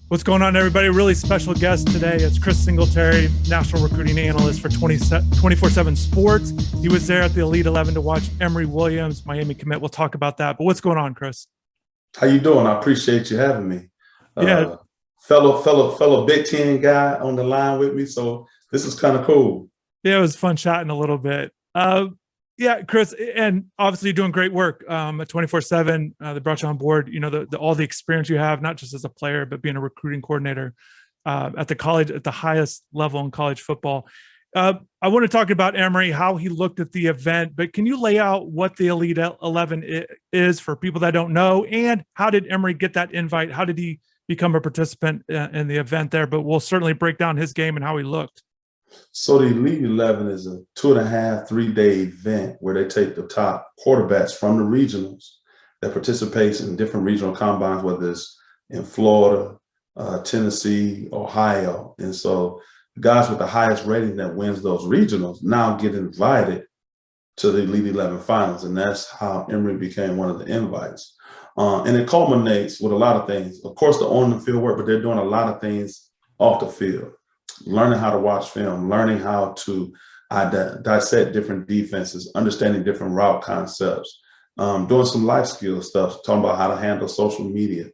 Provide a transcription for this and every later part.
What's going on, everybody? Really special guest today. It's Chris Singletary, national recruiting analyst for 24/7 Sports. He was there at the Elite 11 to watch Emory Williams, Miami commit. We'll talk about that. But what's going on, Chris? How you doing? I appreciate you having me. Yeah, Fellow Big Ten guy on the line with me. So this is kind of cool. yeah, it was fun chatting a little bit. Yeah, Chris, and obviously you're doing great work at 24/7. They brought you on board. You know, all the experience you have, not just as a player, but being a recruiting coordinator at the highest level in college football. I want to talk about Emory, how he looked at the event, but can you lay out what the Elite 11 is for people that don't know, and how did Emory get that invite? How did he become a participant in the event there? But we'll certainly break down his game and how he looked. So the Elite 11 is a 2.5, 3-day event where they take the top quarterbacks from the regionals that participates in different regional combines, whether it's in Florida, Tennessee, Ohio. And so the guys with the highest rating that wins those regionals now get invited to the Elite 11 finals. And that's how Emory became one of the invites. And it culminates with a lot of things. Of course, the on the field work, but they're doing a lot of things off the field. Learning how to watch film, learning how to dissect different defenses, understanding different route concepts, doing some life skill stuff, talking about how to handle social media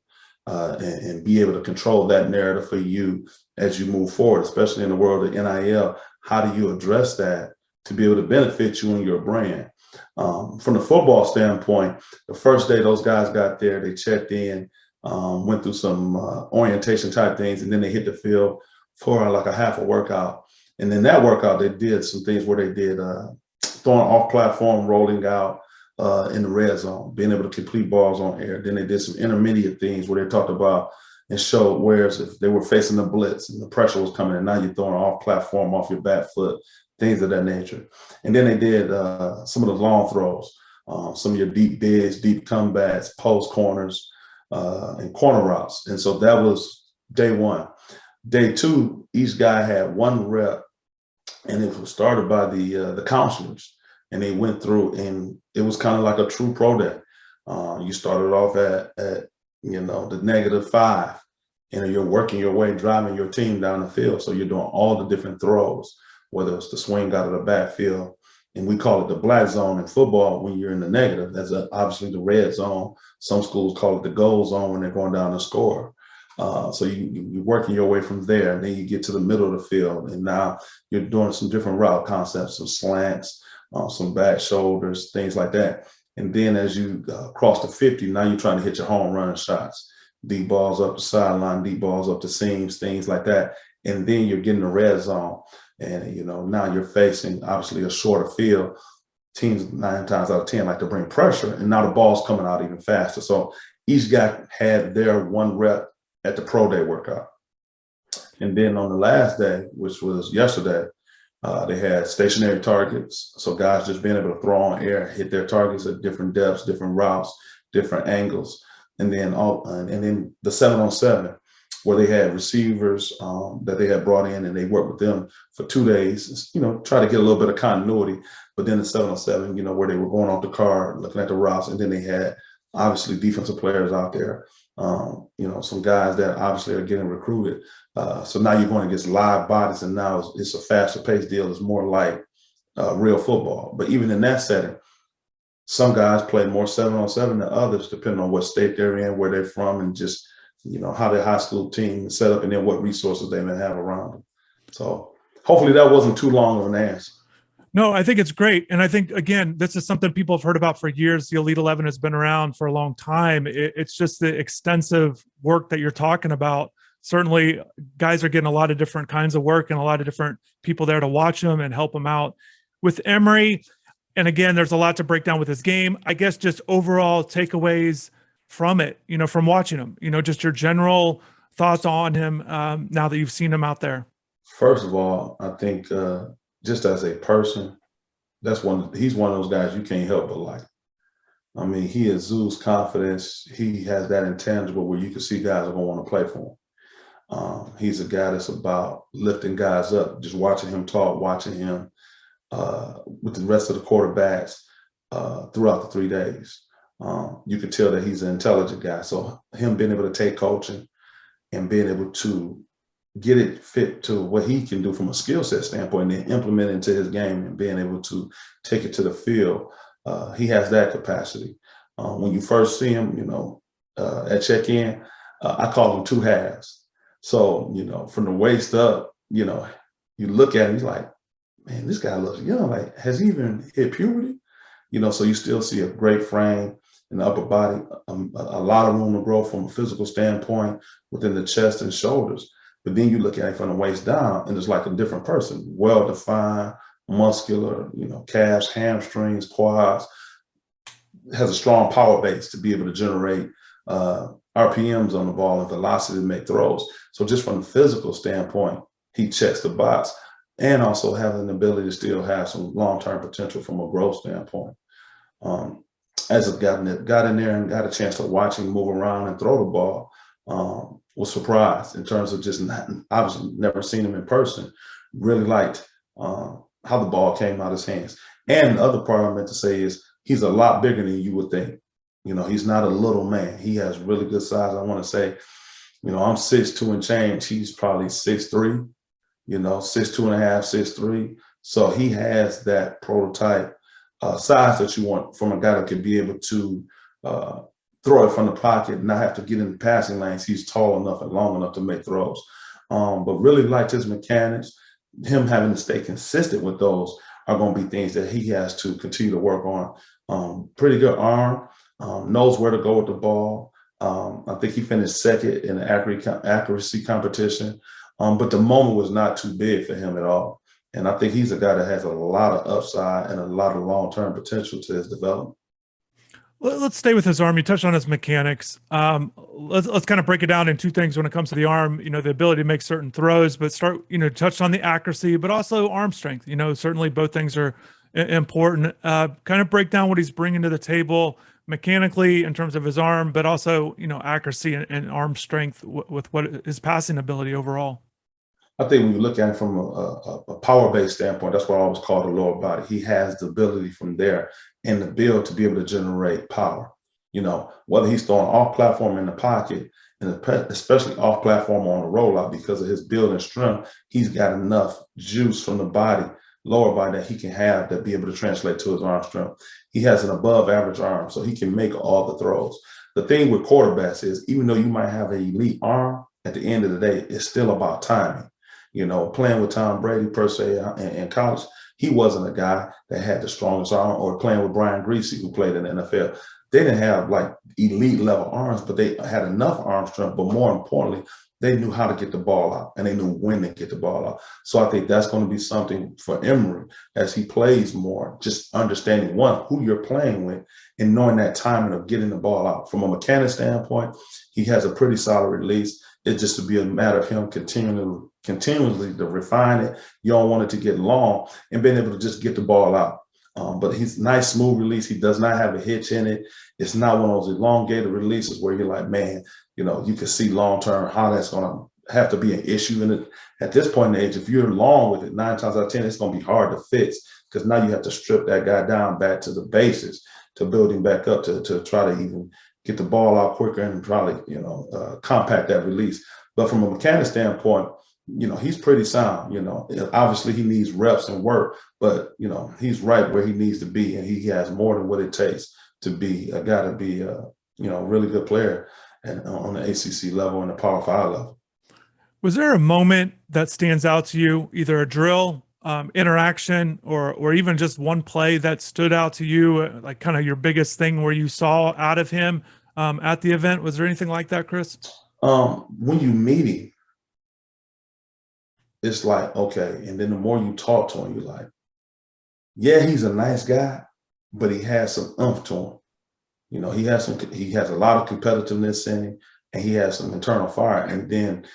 and be able to control that narrative for you as you move forward, especially in the world of NIL. How do you address that to be able to benefit you and your brand? From the football standpoint, the first day those guys got there, they checked in, went through some orientation type things, and then they hit the field for like a half a workout. And then that workout, they did some things where they did throwing off platform, rolling out in the red zone, being able to complete balls on air. Then they did some intermediate things where they talked about and showed whereas if they were facing the blitz and the pressure was coming and now you're throwing off platform, off your back foot, things of that nature. And then they did some of the long throws, some of your deep bigs, deep comebacks, post corners, and corner routes. And so that was day one. Day two, each guy had one rep, and it was started by the counselors, and they went through, and it was kind of like a true pro day. You started off at the -5, and you're working your way, driving your team down the field. So you're doing all the different throws, whether it's the swing out of the backfield, and we call it the black zone in football when you're in the negative. That's obviously the red zone. Some schools call it the goal zone when they're going down to score. So you're working your way from there, and then you get to the middle of the field, and now you're doing some different route concepts, some slants, some back shoulders, things like that. And then as you cross the 50, now you're trying to hit your home run shots, deep balls up the sideline, deep balls up the seams, things like that. And then you're getting the red zone, and now you're facing obviously a shorter field. Teams 9 times out of 10 like to bring pressure, and now the ball's coming out even faster. So each guy had their one rep at the pro day workout. And then on the last day, which was yesterday, they had stationary targets. So guys just being able to throw on air, hit their targets at different depths, different routes, different angles. And then the 7-on-7, where they had receivers that they had brought in, and they worked with them for 2 days, try to get a little bit of continuity. But then the 7-on-7, where they were going off the card, looking at the routes, and then they had obviously defensive players out there, some guys that obviously are getting recruited. So now you're going against live bodies, and now it's a faster paced deal. It's more like real football. But even in that setting, some guys play more 7-on-7 than others, depending on what state they're in, where they're from, and just, how their high school team is set up, and then what resources they may have around them. So hopefully that wasn't too long of an answer. No, I think it's great. And I think, again, this is something people have heard about for years. The Elite 11 has been around for a long time. It's just the extensive work that you're talking about. Certainly, guys are getting a lot of different kinds of work and a lot of different people there to watch them and help them out. With Emory, and again, there's a lot to break down with his game. I guess just overall takeaways from it, from watching him, just your general thoughts on him now that you've seen him out there. First of all, I think just as a person, he's one of those guys you can't help but like. I mean, he exudes confidence. He has that intangible where you can see guys are going to want to play for him. He's a guy that's about lifting guys up, just watching him talk, watching him with the rest of the quarterbacks throughout the 3 days. You could tell that he's an intelligent guy. So him being able to take coaching and being able to get it fit to what he can do from a skill set standpoint and then implement it into his game and being able to take it to the field. He has that capacity. When you first see him, at check-in, I call him two halves. So, from the waist up, you look at him, he's like, man, this guy looks young. Like, has he even hit puberty? So you still see a great frame in the upper body, a lot of room to grow from a physical standpoint within the chest and shoulders. But then you look at it from the waist down, and it's like a different person, well-defined, muscular, calves, hamstrings, quads, has a strong power base to be able to generate RPMs on the ball and velocity to make throws. So just from the physical standpoint, he checks the box, and also having an ability to still have some long-term potential from a growth standpoint. As I got in there and got a chance to watch him move around and throw the ball, was surprised in terms of just obviously never seen him in person. Really liked how the ball came out of his hands. And the other part I meant to say is he's a lot bigger than you would think. He's not a little man. He has really good size. I want to say, I'm 6'2" and change. He's probably 6'3", 6'2.5", 6'3". So he has that prototype size that you want from a guy that can be able to throw it from the pocket and not have to get in the passing lanes. He's tall enough and long enough to make throws. But really liked his mechanics. Him having to stay consistent with those are going to be things that he has to continue to work on. Pretty good arm, knows where to go with the ball. I think he finished second in the accuracy competition. But the moment was not too big for him at all. And I think he's a guy that has a lot of upside and a lot of long-term potential to his development. Let's stay with his arm. You touched on his mechanics. Let's kind of break it down in two things when it comes to the arm, the ability to make certain throws, but touched on the accuracy, but also arm strength. Certainly both things are important. Kind of break down what he's bringing to the table mechanically in terms of his arm, but also, accuracy and arm strength with what his passing ability overall. I think when you look at it from a power-based standpoint, that's what I always call the lower body. He has the ability from there and the build to be able to generate power. Whether he's throwing off platform in the pocket and especially off platform on the rollout, because of his build and strength, he's got enough juice from the body, lower body, that he can have that be able to translate to his arm strength. He has an above average arm, so he can make all the throws. The thing with quarterbacks is, even though you might have an elite arm, at the end of the day, it's still about timing. Playing with Tom Brady per se in college, he wasn't a guy that had the strongest arm, or playing with Brian Griese, who played in the NFL. They didn't have like elite level arms, but they had enough arm strength. But more importantly, they knew how to get the ball out, and they knew when to get the ball out. So I think that's going to be something for Emory as he plays more, just understanding, one, who you're playing with and knowing that timing of getting the ball out. From a mechanic standpoint, he has a pretty solid release. It's just to be a matter of him continuously to refine it. You don't want it to get long, and being able to just get the ball out. But he's nice, smooth release. He does not have a hitch in it. It's not one of those elongated releases where you're like, man, you can see long-term how that's going to have to be an issue. And at this point in the age, if you're long with it, 9 times out of 10, it's going to be hard to fix, because now you have to strip that guy down back to the basics to build him back up to try to even get the ball out quicker and probably, compact that release. But from a mechanic standpoint, he's pretty sound. Obviously he needs reps and work, but, he's right where he needs to be. And he has more than what it takes to be a guy to be a really good player and on the ACC level and the Power 5 level. Was there a moment that stands out to you, either a drill, interaction, or even just one play that stood out to you, like kind of your biggest thing where you saw out of him at the event? Was there anything like that, Chris? When you meet him, it's like, okay. And then the more you talk to him, you're like, yeah, he's a nice guy, but he has some oomph to him. He has a lot of competitiveness in him, and he has some internal fire. And then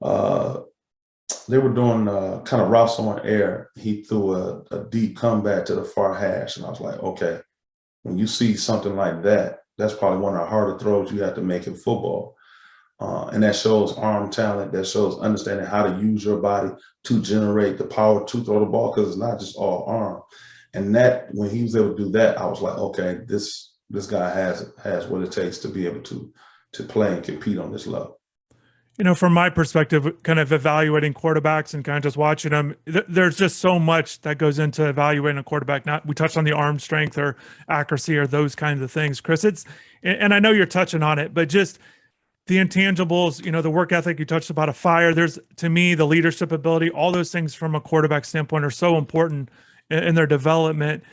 they were doing kind of routes on air. He threw a deep comeback to the far hash. And I was like, okay, when you see something like that, that's probably one of the harder throws you have to make in football. And that shows arm talent, that shows understanding how to use your body to generate the power to throw the ball, because it's not just all arm. And that, when he was able to do that, I was like, okay, this guy has what it takes to be able to play and compete on this level. From my perspective, kind of evaluating quarterbacks and kind of just watching them, there's just so much that goes into evaluating a quarterback. Not we touched on the arm strength or accuracy or those kinds of things, Chris. And I know you're touching on it, but just the intangibles, the work ethic you touched about, a fire. There's, to me, the leadership ability. All those things from a quarterback standpoint are so important in their development.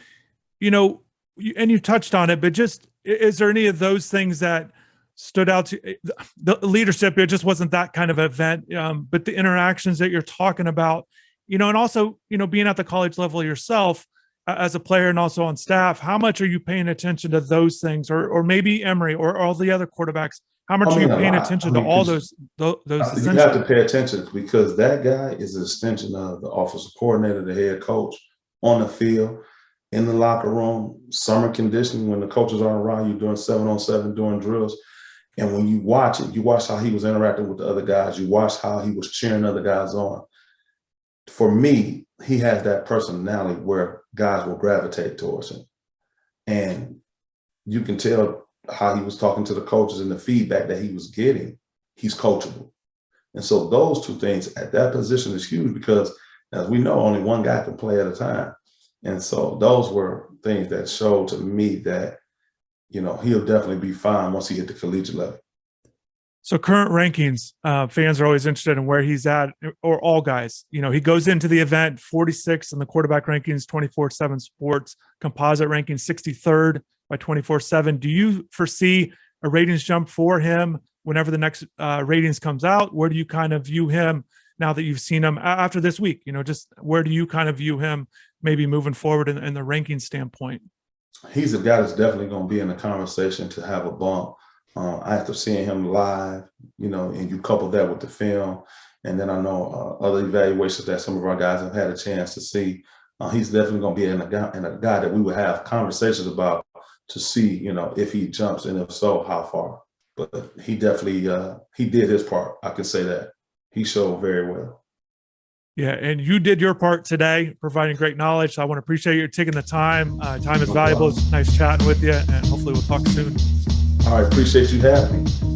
And you touched on it, but just is there any of those things that stood out to the leadership? It just wasn't that kind of event, but the interactions that you're talking about, and also, being at the college level yourself as a player and also on staff, how much are you paying attention to those things, or maybe Emory or all the other quarterbacks? How much are you paying attention to all those you have to pay attention, because that guy is an extension of the offensive coordinator, the head coach, on the field, in the locker room, summer conditioning, when the coaches aren't around you doing 7-on-7, doing drills. And when you watch it, you watch how he was interacting with the other guys. You watch how he was cheering other guys on. For me, he has that personality where guys will gravitate towards him. And you can tell how he was talking to the coaches and the feedback that he was getting. He's coachable. And so those two things at that position is huge, because as we know, only one guy can play at a time. And so those were things that showed to me that he'll definitely be fine once he hit the collegiate level. So current rankings, fans are always interested in where he's at, or all guys. He goes into the event 46 in the quarterback rankings, 24/7 Sports composite ranking, 63rd by 24/7. Do you foresee a ratings jump for him whenever the next ratings comes out? Where do you kind of view him now that you've seen him after this week? Just where do you kind of view him maybe moving forward in the ranking standpoint? He's a guy that's definitely going to be in the conversation to have a bump. After seeing him live, and you couple that with the film, and then I know other evaluations that some of our guys have had a chance to see, he's definitely going to be in a guy that we would have conversations about to see, if he jumps, and if so, how far. But he definitely, he did his part. I can say that. He showed very well. Yeah, and you did your part today, providing great knowledge. So I want to appreciate you taking the time. Time is valuable. It's nice chatting with you, and hopefully we'll talk soon. All right, appreciate you having me.